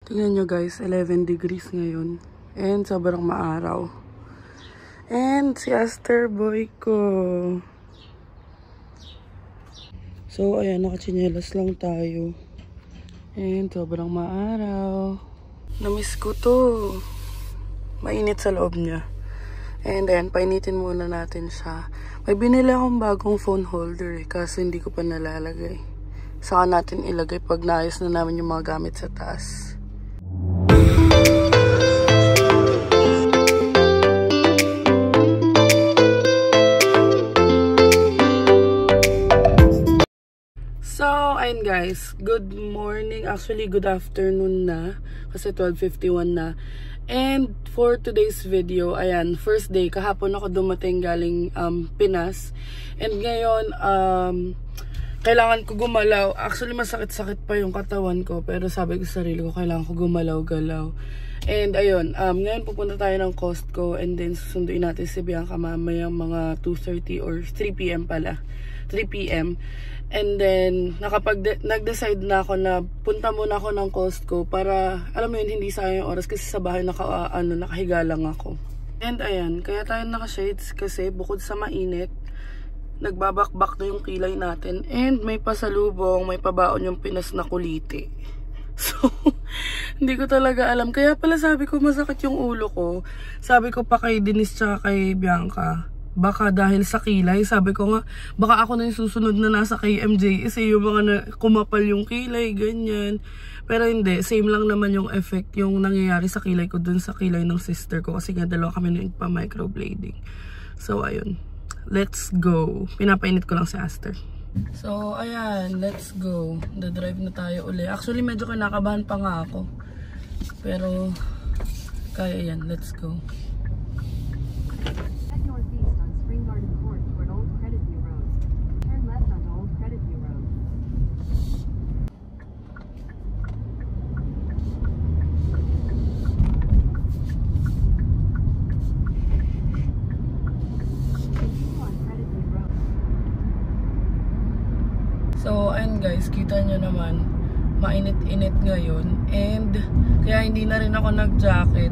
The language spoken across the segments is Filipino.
Tingnan nyo guys, 11 degrees ngayon. And sobrang maaraw. And si Aster boy ko. So, ayan, nakachinelas lang tayo. And sobrang maaraw. Namiss ko to. Mainit sa loob niya. And then, painitin muna natin siya. May binili akong bagong phone holder kasi hindi ko pa nalalagay. Saka natin ilagay pag naayos na namin yung mga gamit sa taas. So, ayun guys, good morning. Actually, good afternoon na. Kasi 12:51 na. And for today's video, ayan, first day, kahapon ako dumating galing Pinas. And ngayon, kailangan ko gumalaw. Actually, masakit-sakit pa yung katawan ko. Pero sabi ko sa sarili ko, kailangan ko gumalaw-galaw. And ayun, ngayon pupunta tayo ng Costco. And then susunduin natin si Bianca mamaya mga 2:30 or 3 p.m. pala. 3 p.m. And then, nag-decide na ako na punta muna ako ng Costco para, alam mo yun, hindi sayang yung oras kasi sa bahay nakahiga lang ako. And ayan, kaya tayo naka-shades kasi bukod sa mainit, nagbabakbak na yung kilay natin. And may pasalubong, may pabaon yung Pinas na kuliti. So, hindi ko talaga alam. Kaya pala sabi ko masakit yung ulo ko. Sabi ko pa kay Denise tsaka kay Bianca, baka dahil sa kilay, sabi ko nga, baka ako na yung susunod na nasa KMJ kasi yung mga kumapal yung kilay, ganyan. Pero hindi, same lang naman yung effect yung nangyayari sa kilay ko dun sa kilay ng sister ko kasi nga dalawa kami nagpa-microblading. So, ayun. Let's go. Pinapainit ko lang si Aster. So, ayan. Let's go. Dadrive na tayo uli. Actually, medyo kinakabahan pa nga ako. Pero, kaya yan. Let's go. So, ayun guys, kita nyo naman, mainit-init ngayon. And, kaya hindi na rin ako nag-jacket.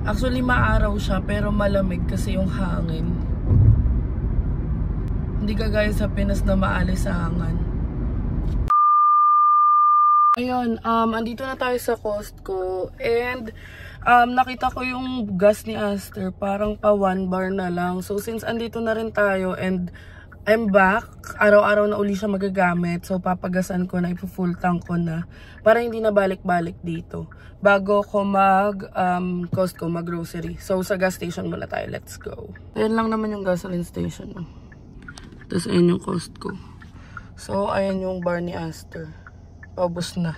Actually, maaraw siya, pero malamig kasi yung hangin. Hindi kagaya sa Pinas na maalisangan. Ayun, andito na tayo sa Costco. And, nakita ko yung gas ni Aster, parang pa 1 bar na lang. So, since andito na rin tayo and I'm back. Araw-araw na uli siya magagamit. So, papagasan ko na, ipo-full tank ko na. Para hindi na balik-balik dito. Bago ko Costco, mag-grocery. So, sa gas station muna tayo. Let's go. Ayan lang naman yung gasoline station. No? Tapos, ayan yung Costco. So, ayan yung bar ni Aster. Paubos na.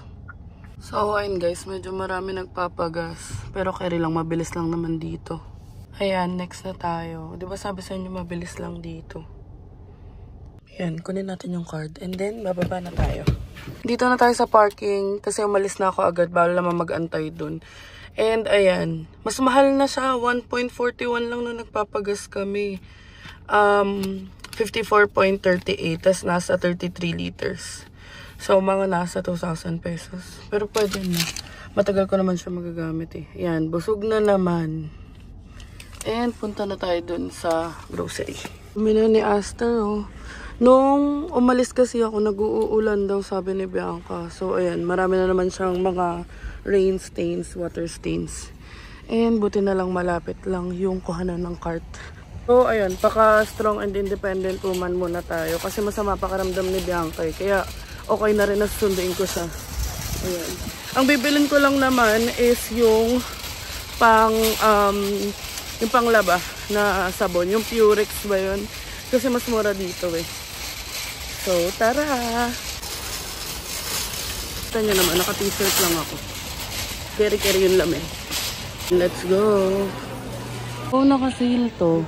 So, ayan guys. Medyo marami nagpapagas. Pero carry lang. Mabilis lang naman dito. Ayan, next na tayo. Diba sabi sa inyo, mabilis lang dito. Yan, kunin natin yung card. And then, bababa na tayo. Dito na tayo sa parking kasi umalis na ako agad. Bawal naman mag-antay dun. And, ayan. Mas mahal na siya. 1.41 lang nung nagpapagas kami. 54.38. Tas nasa 33 liters. So, mga nasa 2,000 pesos. Pero pwede na. Matagal ko naman siya magagamit eh. Yan, busog na naman. And, punta na tayo dun sa grocery. Umina ni Aster, oh. Nung umalis kasi ako, nag-uulan daw, sabi ni Bianca. So, ayan, marami na naman siyang mga rain stains, water stains. And, buti na lang malapit lang yung kuhanan ng cart. So, ayan, paka-strong and independent woman muna tayo. Kasi masama pakaramdam ni Bianca eh. Kaya, okay na rin na susunduin ko siya. Ayan. Ang bibilin ko lang naman is yung panglaba na sabon. Yung Purex ba yun? Kasi mas mura dito eh. So, tara! Kita nyo naman, naka-t-shirt lang ako. Keri-keri yung lamin. Let's go! Oh, naka-sale to.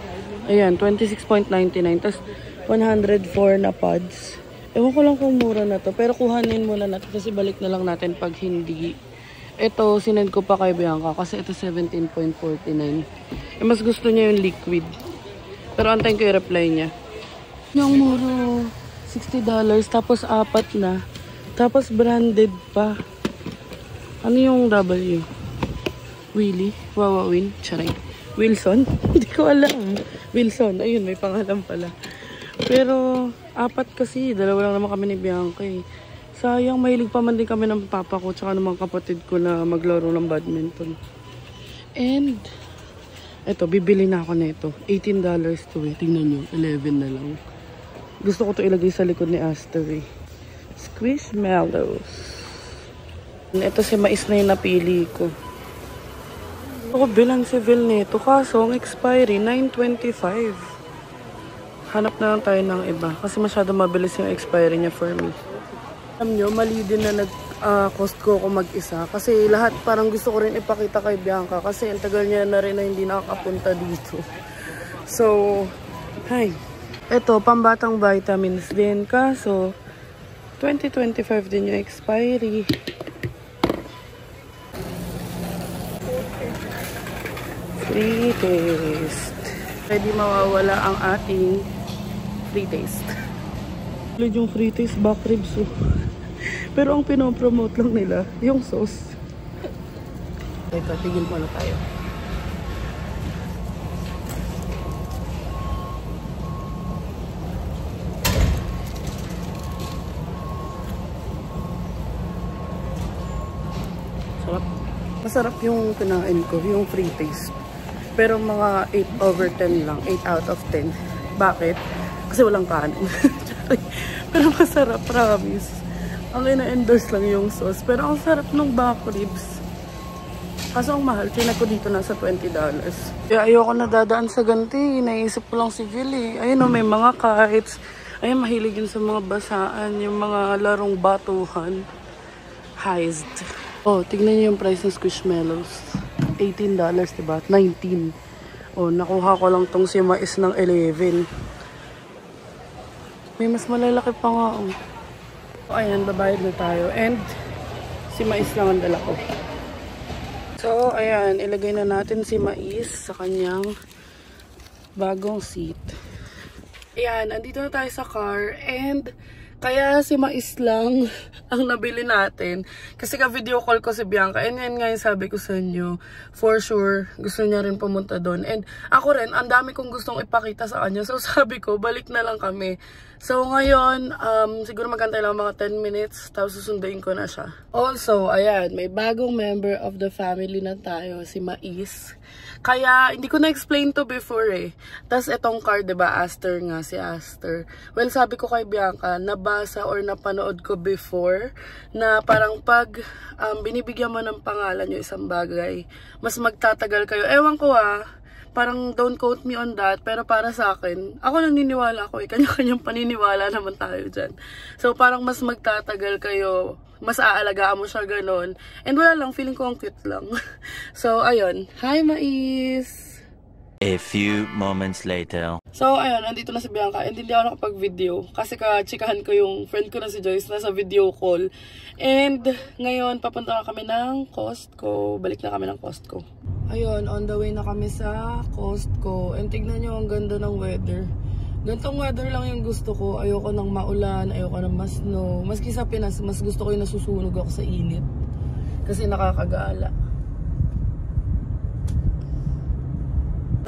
Ayan, 26.99. Tapos, 104 na pods. Ewan ko lang kung mura na to. Pero kuhanin muna natin kasi balik na lang natin pag hindi. Ito, sinend ko pa kay Bianca kasi ito 17.49. Eh, mas gusto niya yung liquid. Pero antayin ko yung reply niya. Yung mura, $60. Tapos 4 na. Tapos branded pa. Ano yung W? Willie? Wawawin? Charay. Wilson? Hindi ko alam. Wilson. Ayun, may pangalan pala. Pero, 4 kasi. 2 lang naman kami ni Bianca eh. Sayang, mahilig pa man din kami ng papa ko tsaka ng mga kapatid ko na maglaro ng badminton. And, eto, bibili na ako nito. $18 to eh. Tingnan nyo, 11 na lang. Gusto ko to ilagay sa likod ni Aster eh. Squishmallows. Ito si mais na yung napili ko. Ako bilang civil nito. Kaso, ang expiry, 9/25. Hanap na lang tayo ng iba. Kasi masyado mabilis yung expiry niya for me. Alam nyo, mali din na nag-Costco ko mag-isa. Kasi lahat parang gusto ko rin ipakita kay Bianca. Kasi ang tagal niya na rin na hindi nakakapunta dito. So, hi. Ito, pambatang vitamins din. Kaso, 2025 din yung expiry. Free taste. Pwede mawawala ang ating free taste. Ulit yung free taste, back ribs. Pero ang pinopromote lang nila, yung sauce. Ito, tigil muna tayo. Sarap. Masarap yung kinain ko, yung free taste. Pero mga 8/10 lang, 8 out of 10. Bakit? Kasi walang kanin. Pero masarap, promise. Ang ina-endorse lang yung sauce. Pero ang sarap ng back ribs. Kaso ang mahal, tinak ko dito nasa $20. Kaya ayoko na dadaan sa ganti. Naisip ko lang si Jill eh. Ayun o, may mga kites. Ayun, mahilig yun sa mga basaan. Yung mga larong batuhan. Heist. Oh, tignan niyo yung price ng Squishmallows. $18, diba? 19. Oh, nakuha ko lang tong si mais ng 11. May mas malalaki pa nga. Oh. So, ayan, babayad na tayo. And, si mais lang ang dala ko. So, ayan, ilagay na natin si mais sa kanyang bagong seat. Ayan, andito na tayo sa car. And, kaya si mais lang ang nabili natin. Kasi ka-video call ko si Bianca. And yan nga yung sabi ko sa inyo. For sure, gusto niya rin pumunta doon. And ako rin, ang dami kong gustong ipakita sa kanya. So sabi ko, balik na lang kami. So ngayon, siguro magantay lang mga 10 minutes. Tapos susunduin ko na siya. Also, ayan, may bagong member of the family na tayo. Si Mais. Kaya, hindi ko na-explain to before eh. Tapos itong card, diba, Aster nga, si Aster. Well, sabi ko kay Bianca, nabasa or napanood ko before, na parang pag binibigyan mo ng pangalan yung isang bagay, mas magtatagal kayo. Ewan ko parang don't quote me on that, pero para sa akin, ako naniniwala ko eh, kanya-kanyang paniniwala naman tayo dyan. So, parang mas magtatagal kayo, mas aalagaan mo siya ganon. And wala lang, feeling ko ang cute lang. So, ayun. Hi, Mais! A few moments later. So, ayun, andito na si Bianca. And hindi ako nakapag-video. Kasi ka-chikahan ko yung friend ko na si Joyce na sa video call. And ngayon, papunta na kami ng Costco. Balik na kami ng Costco. Ayun, on the way na kami sa Costco. And tignan nyo, ang ganda ng weather. Gantong weather lang yung gusto ko. Ayoko ng maulan, ayoko ng mas-snow. Maski sa Pinas, mas gusto ko yung nasusunog ako sa init. Kasi nakakagala.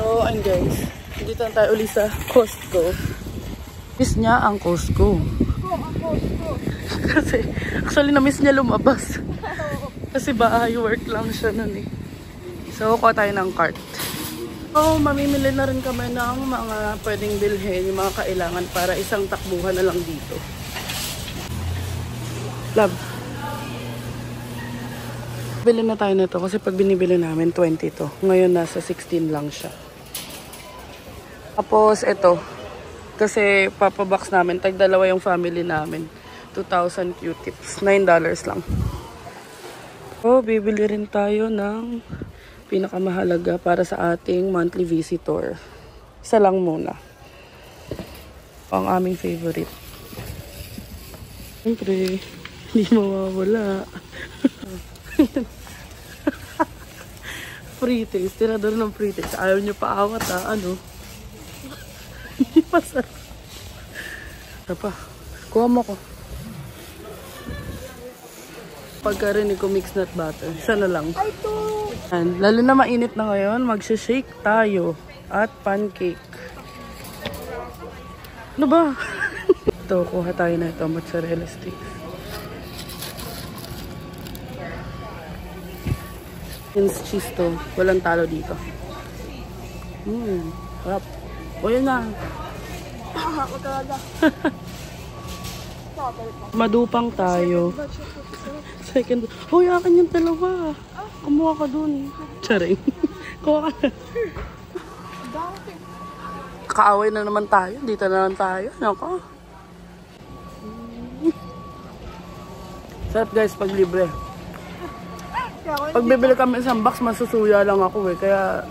So, ayun guys. Dito na tayo ulit sa Costco. Miss niya ang Costco. Kasi, actually na-miss niya lumabas. Kasi bahay work lang siya nun eh. So, kuha tayo ng cart. So, mamimili na rin kami ng mga pwedeng bilhin, yung mga kailangan para isang takbuhan na lang dito. Love. Bili na tayo nito kasi pag binibili namin 20 to. Ngayon nasa 16 lang siya. Tapos ito. Kasi papabox namin. Tag-dalawa yung family namin. 2,000 Q-tips. $9 lang. So, bibili rin tayo ng pinakamahalaga para sa ating monthly visitor. Isa lang muna. Ang aming favorite. Siyempre, hindi mawawala. Free taste. Tinador ng free taste. Ayaw nyo paawat ano. Hindi masarap. Ito pa. Kuha mo ko. Pagkarinig ko mixed nut butter. Isa na lang. Yan. Lalo na mainit na ngayon, magsha-shake tayo. At pancake. Ano ba? Ito, kuha tayo na ito. Mozzarella sticks. Mince cheese to. Walang talo dito. Harap. O yun na. Madupang tayo. Second. Hoy, akin yung dalawa. Kumuha ka dun. Charing. Kuha ka na. Kaaway na naman tayo. Dito na naman tayo. Nako. Sarap guys pag libre. Pag bibili kami isang box, masusuya lang ako eh. Kaya,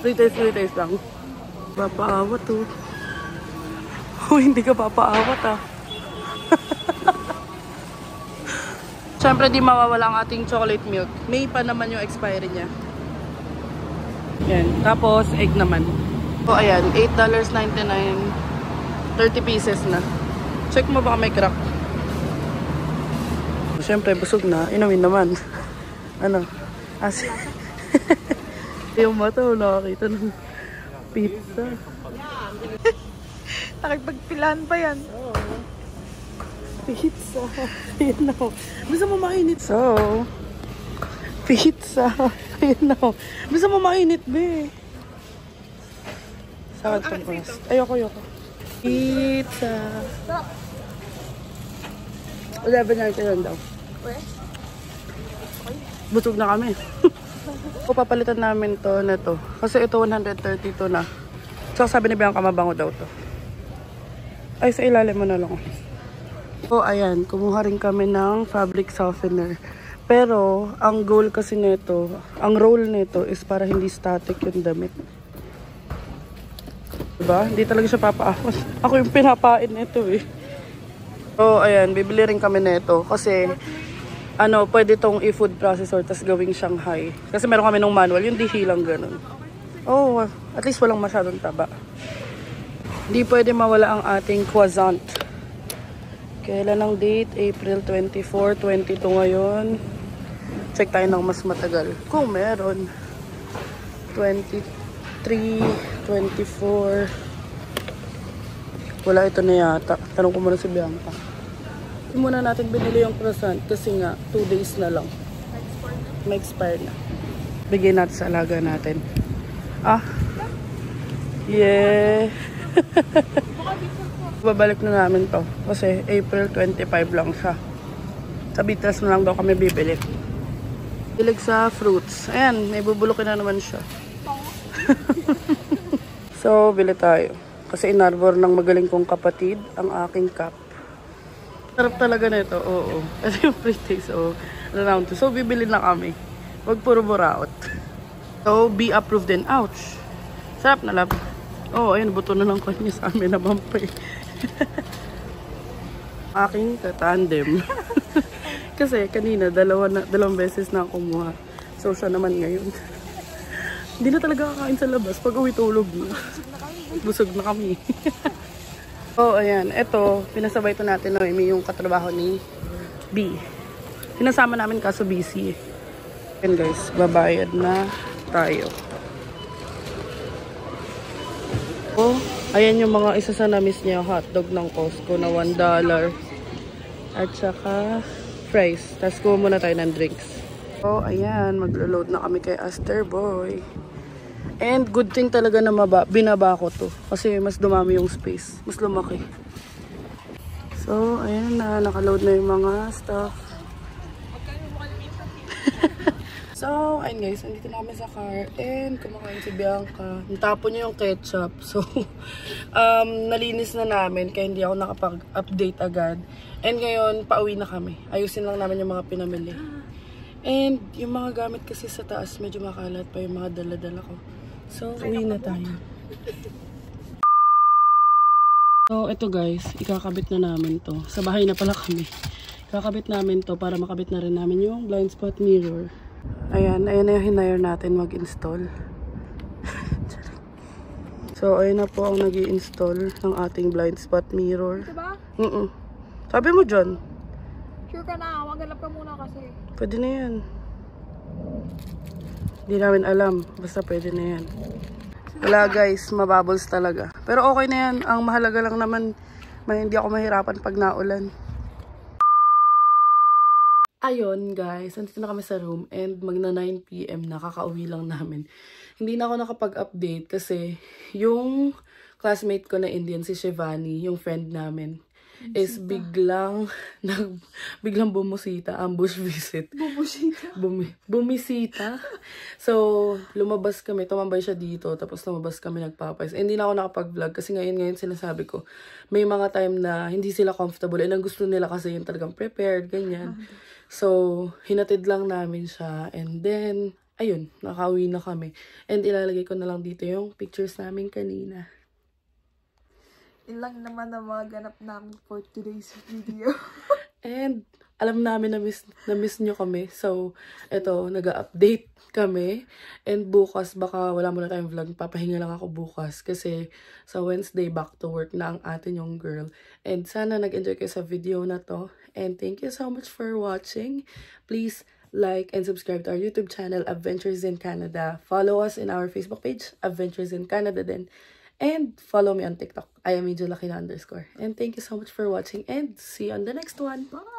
free taste lang. Papaawat oh. Oh, hindi ka papaawat ah. Siyempre di mawawala ang ating chocolate milk. May pa naman yung expiry niya. Yan. Tapos, egg naman. So, ayan. $8.99. 30 pieces na. Check mo baka may crack. Siyempre, busog na. Inumin naman. Ano? As yung mata, nakakita ng pizza. Nakipagpilahan pa yan. Pizza. Ayan na. Bisa mo mainit. So, pizza. Ayan na. Bisa mo mainit, be. Sakit pang oras. Ayoko. Pizza. 11.99 daw. Busog na kami. Papalitan namin to na to. Kasi ito 132 na. So sabi ni Bianca mabango daw to. Ay, sa ilalim mo na lang. So, ayan. Kumuha rin kami ng fabric softener. Pero, ang goal kasi nito, ang role nito is para hindi static yung damit. Diba? Hindi talaga siya papaahos. Ako yung pinapain nito eh. So, ayan. Bibili rin kami nito. Kasi, ano, pwede tong i-food processor tas gawing Shanghai. Kasi meron kami ng manual. Yung dihilang ganun. Oh, at least walang masyadong taba. Hindi pwede mawala ang ating croissant. Kailan ang date? April 24, 22 ngayon. Check tayo ng mas matagal. Kung meron. 23, 24. Wala, ito na yata. Tanong ko muna si Bianca. Hindi muna natin binili yung croissant kasi nga 2 days na lang. May expire na. Bigyan natin sa alaga natin. Ah. Yeah. Babalik na namin to kasi April 25 lang siya. Sa Bitas na lang daw kami bibili. Bilig sa fruits. Ayan, may bubulukin na naman siya. So, bili tayo. Kasi inarbor ng magaling kong kapatid ang aking cup. Sarap talaga na ito, oo. Kasi yung free taste, oo. Around to. So, bibili na kami. Huwag puro buraot. So, be approved din. Ouch! Sarap na lab. Oo, ayun, buto na lang kanya sa amin na bumper. Aking katandem. Kasi kanina, dalawang beses na kumuha. So, siya naman ngayon. Hindi na talaga kakain sa labas. Pag uwi tulog na. Busog na kami. Oh, ayan. Ito, pinasabay to natin na may yung katrabaho ni B. Pinasama namin kaso busy. Ayan guys, babayad na tayo. Oh, ayan yung mga isa sa na-miss niya, hotdog ng Costco na $1. At saka fries. Tapos kuha muna tayo ng drinks. Oh, ayan. Maglo-load na kami kay Aster Boy. And good thing talaga na binaba ko to. Kasi mas dumami yung space. Mas lumaki. So, ayan na. Nakaload na yung mga stuff. So, ayun guys, nandito na kami sa car and kumakain si Bianca. Natapon niya yung ketchup. So, nalinis na namin kaya hindi ako nakapag-update agad. And ngayon, pauwi na kami. Ayusin lang namin yung mga pinamili. And yung mga gamit kasi sa taas, medyo makalat pa yung mga dala-dala ko. So, uwi na tayo. So, ito guys, ikakabit na namin to. Sa bahay na pala kami. Ikakabit namin to para makabit na rin namin yung blind spot mirror. Ayan, ayan na yung hinire natin mag-install. So, ayan na po ang nag-i-install ng ating blind spot mirror. Diba? Sabi mo dyan. Sure ka na, maghanap ka muna kasi. Pwede na yan. Hindi namin alam. Basta pwede na yan. Wala guys, mabubbles talaga. Pero okay na yan. Ang mahalaga lang naman, hindi ako mahirapan pag naulan. Ayun guys, nandito na kami sa room and magna 9 PM na, kakauwi lang namin. Hindi na ako nakapag-update kasi yung classmate ko na Indian, si Shivani, yung friend namin, is biglang bumusita, ambush visit. Bumisita. So, lumabas kami, tumambay siya dito, tapos lumabas kami nagpapais. Hindi na ako nakapag-vlog kasi ngayon sinasabi ko, may mga time na hindi sila comfortable and ang gusto nila kasi yung talagang prepared, ganyan. So, hinatid lang namin siya and then, ayun, nakauwi na kami. And ilalagay ko na lang dito yung pictures namin kanina. Ilang naman na mga ganap namin for today's video. And alam namin na miss nyo kami. So, eto, nag-update kami. And bukas, baka wala muna tayong vlog. Papahinga lang ako bukas. Kasi sa Wednesday, back to work na ang atin yung girl. And sana nag-enjoy kayo sa video na to. And thank you so much for watching. Please like and subscribe to our YouTube channel, Adventures in Canada. Follow us in our Facebook page, Adventures in Canada then. And follow me on TikTok. I am _. And thank you so much for watching and see you on the next one. Bye!